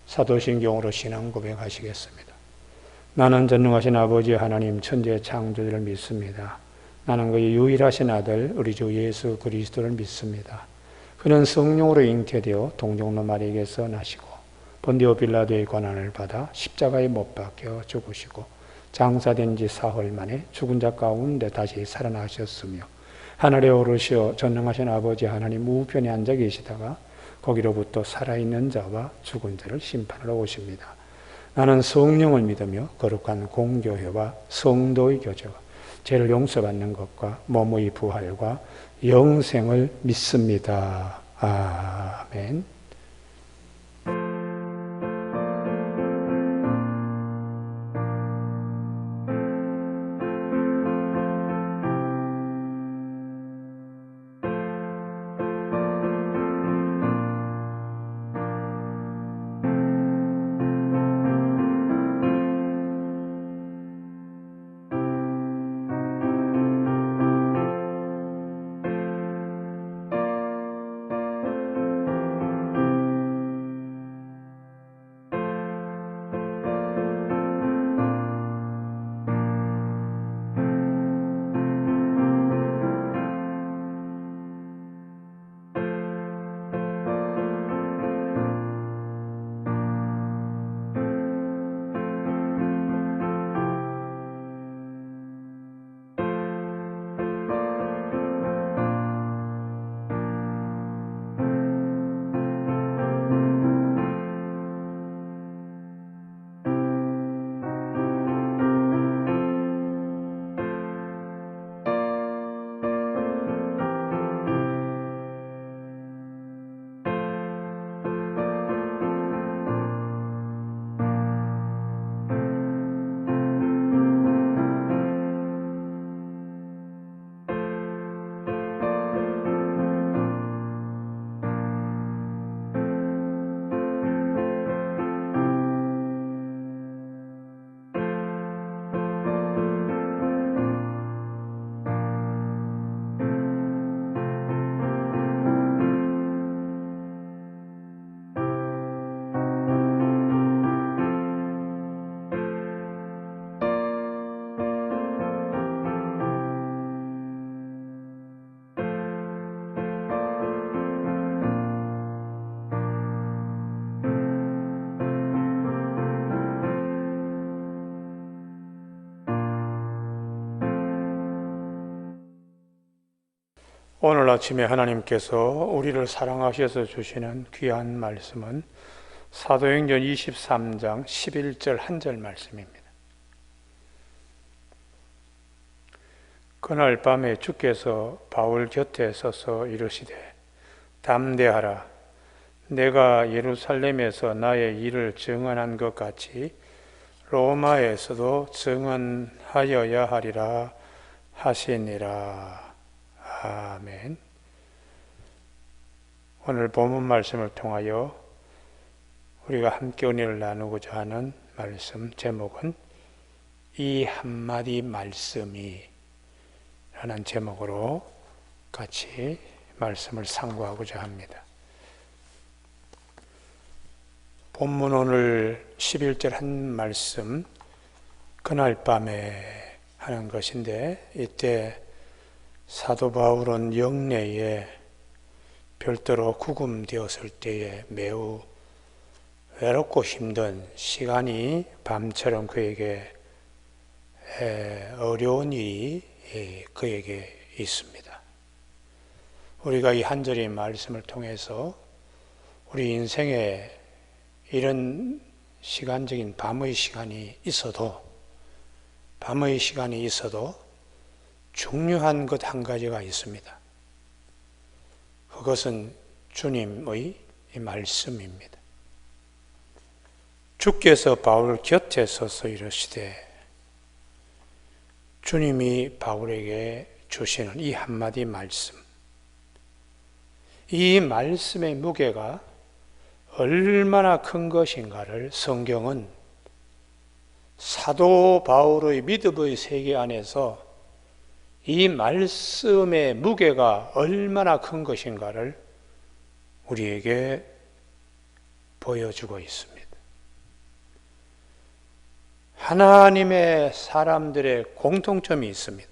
사도신경으로 신앙 고백하시겠습니다. 나는 전능하신 아버지 하나님 천지의 창조주를 믿습니다. 나는 그의 유일하신 아들 우리 주 예수 그리스도를 믿습니다. 그는 성령으로 잉태되어 동정노 마리에게서 나시고 본디오 빌라도의 고난을 받아 십자가에 못 박혀 죽으시고 장사된 지 사흘 만에 죽은 자 가운데 다시 살아나셨으며 하늘에 오르시어 전능하신 아버지 하나님 우편에 앉아 계시다가 거기로부터 살아있는 자와 죽은 자를 심판하러 오십니다. 나는 성령을 믿으며 거룩한 공교회와 성도의 교제와 죄를 용서받는 것과 몸의 부활과 영생을 믿습니다. 아멘. 오늘 아침에 하나님께서 우리를 사랑하셔서 주시는 귀한 말씀은 사도행전 23장 11절 한 절 말씀입니다. 그날 밤에 주께서 바울 곁에 서서 이르시되 담대하라. 내가 예루살렘에서 나의 일을 증언한 것 같이 로마에서도 증언하여야 하리라 하시니라. 아멘. 오늘 본문 말씀을 통하여 우리가 함께 은혜를 나누고자 하는 말씀 제목은 이 한마디 말씀이 라는 제목으로 같이 말씀을 상고하고자 합니다. 본문 오늘 11절 한 말씀 그날 밤에 하는 것인데 이때 사도 바울은 영내에 별도로 구금되었을 때에 매우 외롭고 힘든 시간이 밤처럼 그에게 어려운 일이 그에게 있습니다. 우리가 이 한 절의 말씀을 통해서 우리 인생에 이런 시간적인 밤의 시간이 있어도 중요한 것 한 가지가 있습니다. 그것은 주님의 말씀입니다. 주께서 바울 곁에 서서 이르시되 주님이 바울에게 주시는 이 한마디 말씀, 이 말씀의 무게가 얼마나 큰 것인가를 성경은 사도 바울의 믿음의 세계 안에서 이 말씀의 무게가 얼마나 큰 것인가를 우리에게 보여주고 있습니다. 하나님의 사람들의 공통점이 있습니다.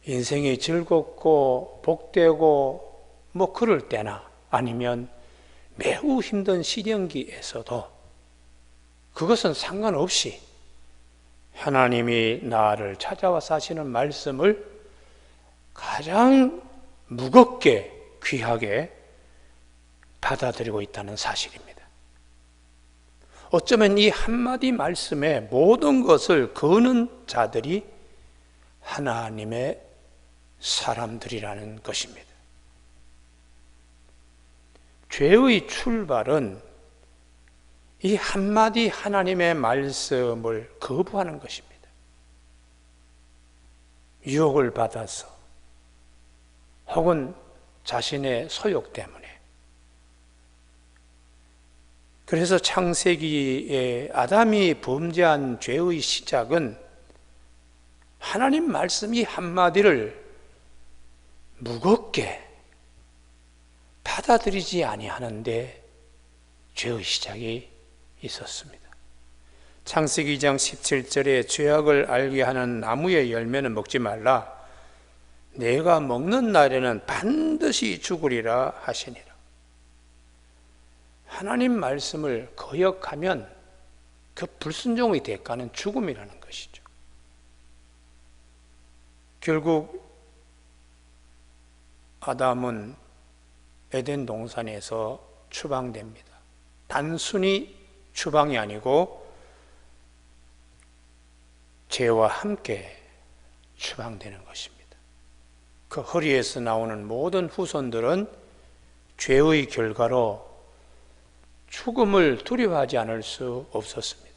인생이 즐겁고 복되고 그럴 때나 아니면 매우 힘든 시련기에서도 그것은 상관없이 하나님이 나를 찾아와서 하시는 말씀을 가장 무겁게 귀하게 받아들이고 있다는 사실입니다. 어쩌면 이 한마디 말씀에 모든 것을 거는 자들이 하나님의 사람들이라는 것입니다. 죄의 출발은 이 한마디 하나님의 말씀을 거부하는 것입니다. 유혹을 받아서 혹은 자신의 소욕 때문에. 그래서 창세기에 아담이 범죄한 죄의 시작은 하나님 말씀이 한마디를 무겁게 받아들이지 아니하는데 죄의 시작이 있었습니다. 창세기 2장 17절에 죄악을 알게 하는 나무의 열매는 먹지 말라. 내가 먹는 날에는 반드시 죽으리라 하시니라. 하나님 말씀을 거역하면 그 불순종의 대가는 죽음이라는 것이죠. 결국 아담은 에덴 동산에서 추방됩니다. 단순히 추방이 아니고 죄와 함께 추방되는 것입니다. 그 허리에서 나오는 모든 후손들은 죄의 결과로 죽음을 두려워하지 않을 수 없었습니다.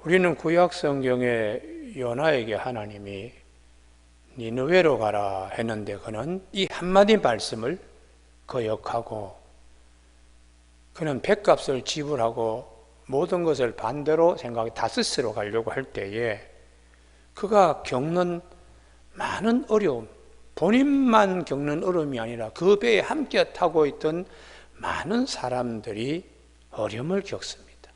우리는 구약 성경에 요나에게 하나님이 니느웨로 가라 했는데 그는 이 한마디 말씀을 거역하고 그는 뱃값을 지불하고 모든 것을 반대로 생각해 다스스로 가려고 할 때에 그가 겪는 많은 어려움, 본인만 겪는 어려움이 아니라 그 배에 함께 타고 있던 많은 사람들이 어려움을 겪습니다.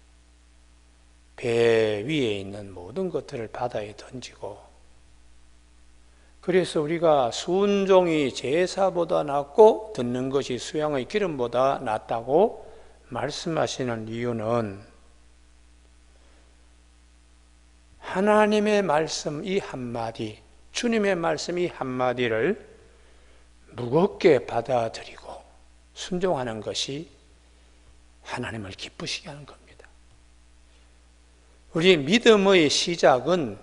배 위에 있는 모든 것들을 바다에 던지고, 그래서 우리가 순종이 제사보다 낫고 듣는 것이 수양의 기름보다 낫다고 말씀하시는 이유는 하나님의 말씀 이 한마디, 주님의 말씀 이 한마디를 무겁게 받아들이고 순종하는 것이 하나님을 기쁘시게 하는 겁니다. 우리 믿음의 시작은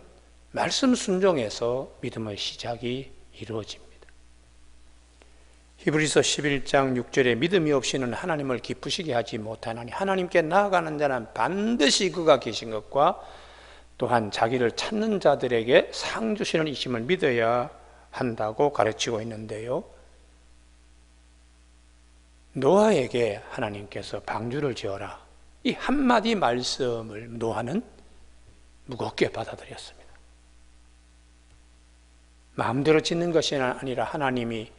말씀 순종에서 믿음의 시작이 이루어집니다. 히브리서 11장 6절에 믿음이 없이는 하나님을 기쁘시게 하지 못하나니 하나님께 나아가는 자는 반드시 그가 계신 것과 또한 자기를 찾는 자들에게 상 주시는 이심을 믿어야 한다고 가르치고 있는데요. 노아에게 하나님께서 방주를 지어라, 이 한마디 말씀을 노아는 무겁게 받아들였습니다. 마음대로 짓는 것이 아니라 하나님이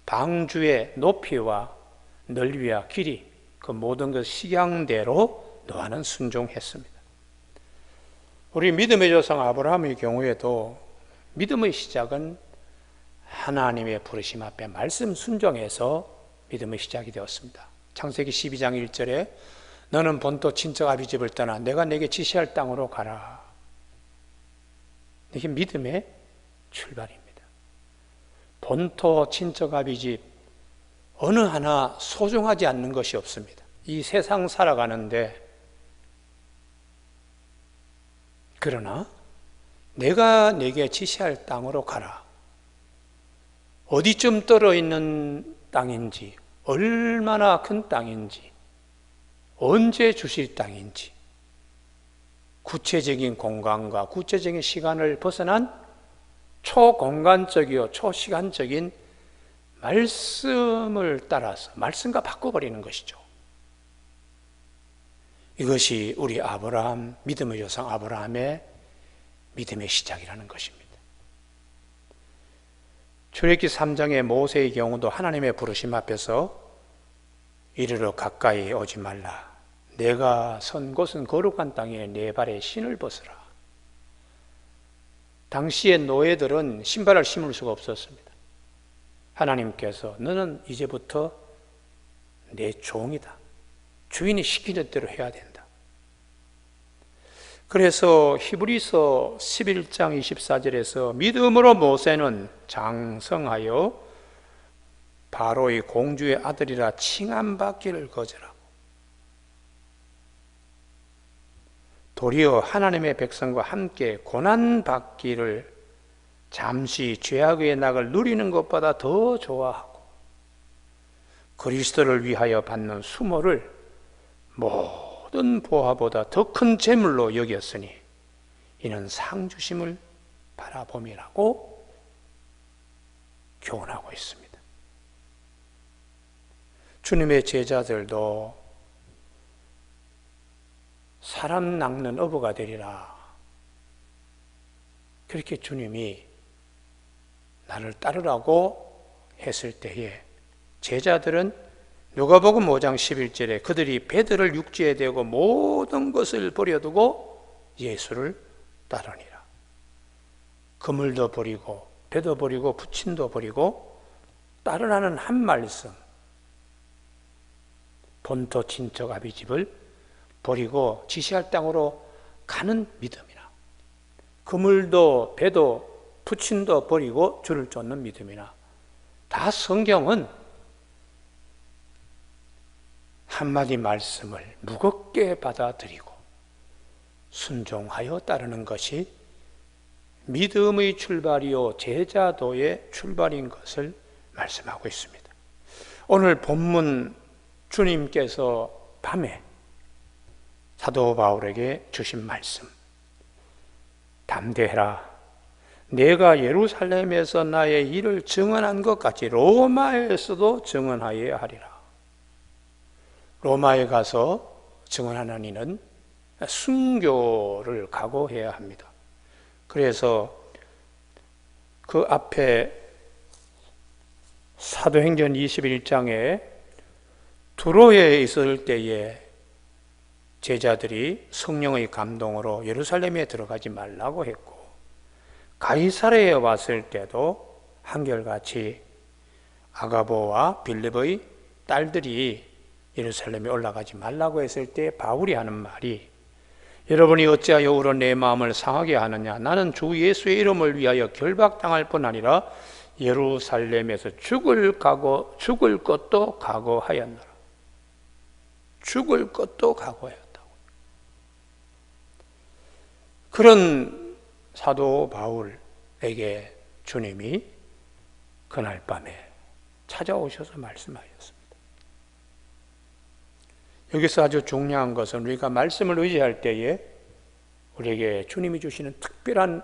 방주의 높이와 넓이와 길이 그 모든 것 식양대로 노아는 순종했습니다. 우리 믿음의 조상 아브라함의 경우에도 믿음의 시작은 하나님의 부르심 앞에 말씀 순종해서 믿음의 시작이 되었습니다. 창세기 12장 1절에 너는 본토 친척 아비 집을 떠나 내가 내게 지시할 땅으로 가라. 이게 믿음의 출발입니다. 본토 친척 아비 집 어느 하나 소중하지 않는 것이 없습니다. 이 세상 살아가는데, 그러나 내가 내게 지시할 땅으로 가라. 어디쯤 떨어 있는 땅인지, 얼마나 큰 땅인지, 언제 주실 땅인지, 구체적인 공간과 구체적인 시간을 벗어난 초공간적이요 초시간적인 말씀을 따라서 말씀과 바꿔버리는 것이죠. 이것이 우리 아브라함, 믿음의 조상 아브라함의 믿음의 시작이라는 것입니다. 출애굽기 3장의 모세의 경우도 하나님의 부르심 앞에서 이르러 가까이 오지 말라. 내가 선 곳은 거룩한 땅에 내 발에 신을 벗으라. 당시의 노예들은 신발을 신을 수가 없었습니다. 하나님께서 너는 이제부터 내 종이다. 주인이 시키는 대로 해야 된다. 그래서 히브리서 11장 24절에서 믿음으로 모세는 장성하여 바로의 공주의 아들이라 칭함받기를 거절하고 도리어 하나님의 백성과 함께 고난받기를 잠시 죄악의 낙을 누리는 것보다 더 좋아하고 그리스도를 위하여 받는 수모를 모든 보화보다 더 큰 재물로 여겼으니 이는 상주심을 바라봄이라고 교훈하고 있습니다. 주님의 제자들도 사람 낚는 어부가 되리라. 그렇게 주님이 나를 따르라고 했을 때에 제자들은 누가복음 5장 11절에 그들이 배들을 육지에 대고 모든 것을 버려두고 예수를 따르니라. 그물도 버리고 배도 버리고 부친도 버리고 따르라는 한 말씀, 본토 친척 아비집을 버리고 지시할 땅으로 가는 믿음이나 그물도 배도 부친도 버리고 주를 쫓는 믿음이나 다 성경은 한마디 말씀을 무겁게 받아들이고 순종하여 따르는 것이 믿음의 출발이요 제자도의 출발인 것을 말씀하고 있습니다. 오늘 본문 주님께서 밤에 사도 바울에게 주신 말씀, 담대해라. 내가 예루살렘에서 나의 일을 증언한 것 같이 로마에서도 증언하여야 하리라. 로마에 가서 증언하는 이는 순교를 각오해야 합니다. 그래서 그 앞에 사도행전 21장에 두로에 있을 때에 제자들이 성령의 감동으로 예루살렘에 들어가지 말라고 했고 가이사랴에 왔을 때도 한결같이 아가보와 빌립의 딸들이 예루살렘에 올라가지 말라고 했을 때 바울이 하는 말이 여러분이 어찌하여 울어 내 마음을 상하게 하느냐. 나는 주 예수의 이름을 위하여 결박당할 뿐 아니라 예루살렘에서 죽을 것도 각오하였노라. 죽을 것도 각오하였다고. 그런 사도 바울에게 주님이 그날 밤에 찾아오셔서 말씀하셨습니다. 여기서 아주 중요한 것은 우리가 말씀을 의지할 때에 우리에게 주님이 주시는 특별한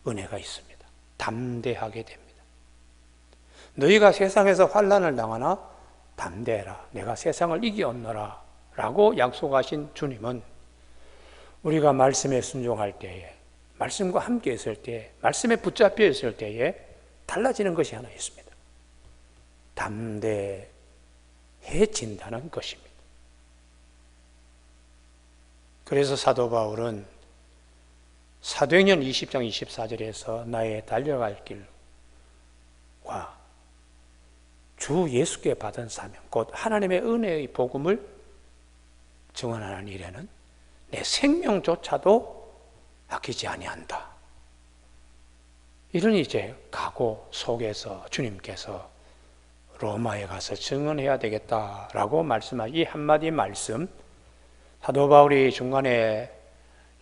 은혜가 있습니다. 담대하게 됩니다. 너희가 세상에서 환난을 당하나 담대해라. 내가 세상을 이기었노라 라고 약속하신 주님은 우리가 말씀에 순종할 때에 말씀과 함께 있을 때 말씀에 붙잡혀 있을 때에 달라지는 것이 하나 있습니다. 담대해진다는 것입니다. 그래서 사도 바울은 사도행전 20장 24절에서 나의 달려갈 길과 주 예수께 받은 사명 곧 하나님의 은혜의 복음을 증언하는 일에는 내 생명조차도 아끼지 아니한다. 이런 이제 각오 속에서 주님께서 로마에 가서 증언해야 되겠다라고 말씀한 이 한마디 말씀, 사도 바울이 중간에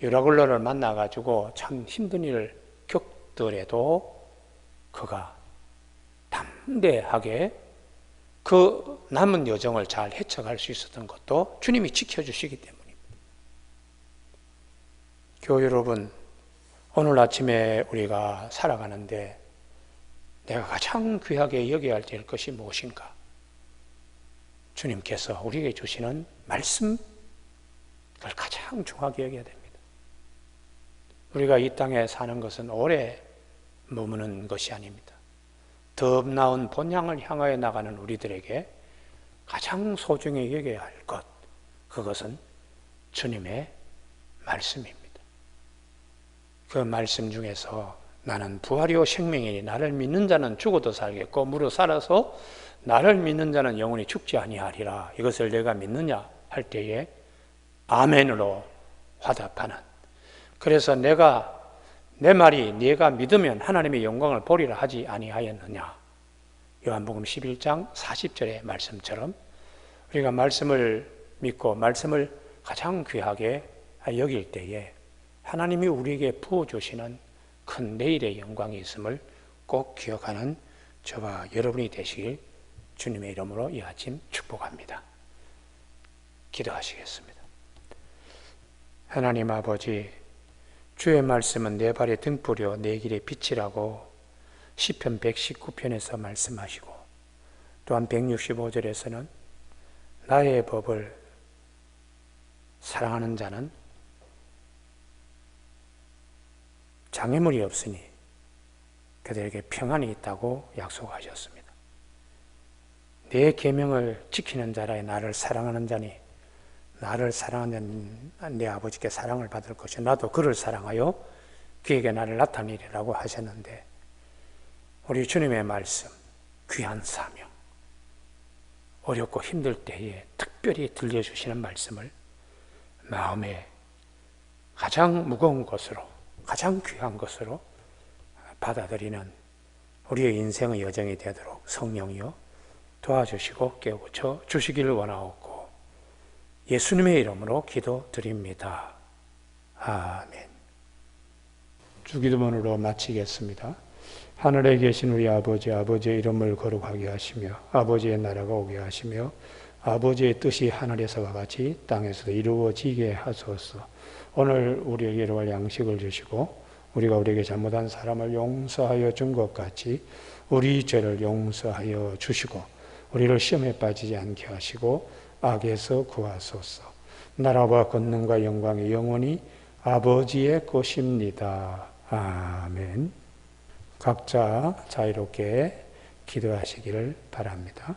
유라굴로를 만나가지고 참 힘든 일을 겪더라도 그가 담대하게 그 남은 여정을 잘 헤쳐갈 수 있었던 것도 주님이 지켜주시기 때문입니다. 교회 여러분, 오늘 아침에 우리가 살아가는데 내가 가장 귀하게 여겨야 될 것이 무엇인가? 주님께서 우리에게 주시는 말씀, 그걸 가장 중하게 여겨야 됩니다. 우리가 이 땅에 사는 것은 오래 머무는 것이 아닙니다. 더 나은 본향을 향하여 나가는 우리들에게 가장 소중히 여겨야 할 것, 그것은 주님의 말씀입니다. 그 말씀 중에서 나는 부활이요 생명이니 나를 믿는 자는 죽어도 살겠고 무릇 살아서 나를 믿는 자는 영원히 죽지 아니하리라. 이것을 내가 믿느냐 할 때에 아멘으로 화답하는, 그래서 내 말이 네가 믿으면 하나님의 영광을 보리라 하지 아니하였느냐. 요한복음 11장 40절의 말씀처럼 우리가 말씀을 믿고 말씀을 가장 귀하게 여길 때에 하나님이 우리에게 부어주시는 큰 내일의 영광이 있음을 꼭 기억하는 저와 여러분이 되시길 주님의 이름으로 이 아침 축복합니다. 기도하시겠습니다. 하나님 아버지, 주의 말씀은 내 발의 등불이요 내 길의 빛이라고 시편 119편에서 말씀하시고, 또한 165절에서는 나의 법을 사랑하는 자는 장애물이 없으니 그들에게 평안이 있다고 약속하셨습니다. 내 계명을 지키는 자라 나를 사랑하는 자니 나를 사랑하는 내 아버지께 사랑을 받을 것이요 나도 그를 사랑하여 그에게 나를 나타내리라고 하셨는데, 우리 주님의 말씀, 귀한 사명, 어렵고 힘들 때에 특별히 들려주시는 말씀을 마음에 가장 무거운 것으로, 가장 귀한 것으로 받아들이는 우리의 인생의 여정이 되도록 성령이여 도와주시고 깨우쳐 주시기를 원하옵고 예수님의 이름으로 기도드립니다. 아멘. 주기도문으로 마치겠습니다. 하늘에 계신 우리 아버지, 아버지의 이름을 거룩하게 하시며 아버지의 나라가 오게 하시며 아버지의 뜻이 하늘에서와 같이 땅에서도 이루어지게 하소서. 오늘 우리에게 일용할 양식을 주시고 우리가 우리에게 잘못한 사람을 용서하여 준 것 같이 우리 죄를 용서하여 주시고 우리를 시험에 빠지지 않게 하시고 악에서 구하소서. 나라와 권능과 영광이 영원히 아버지의 것입니다. 아멘. 각자 자유롭게 기도하시기를 바랍니다.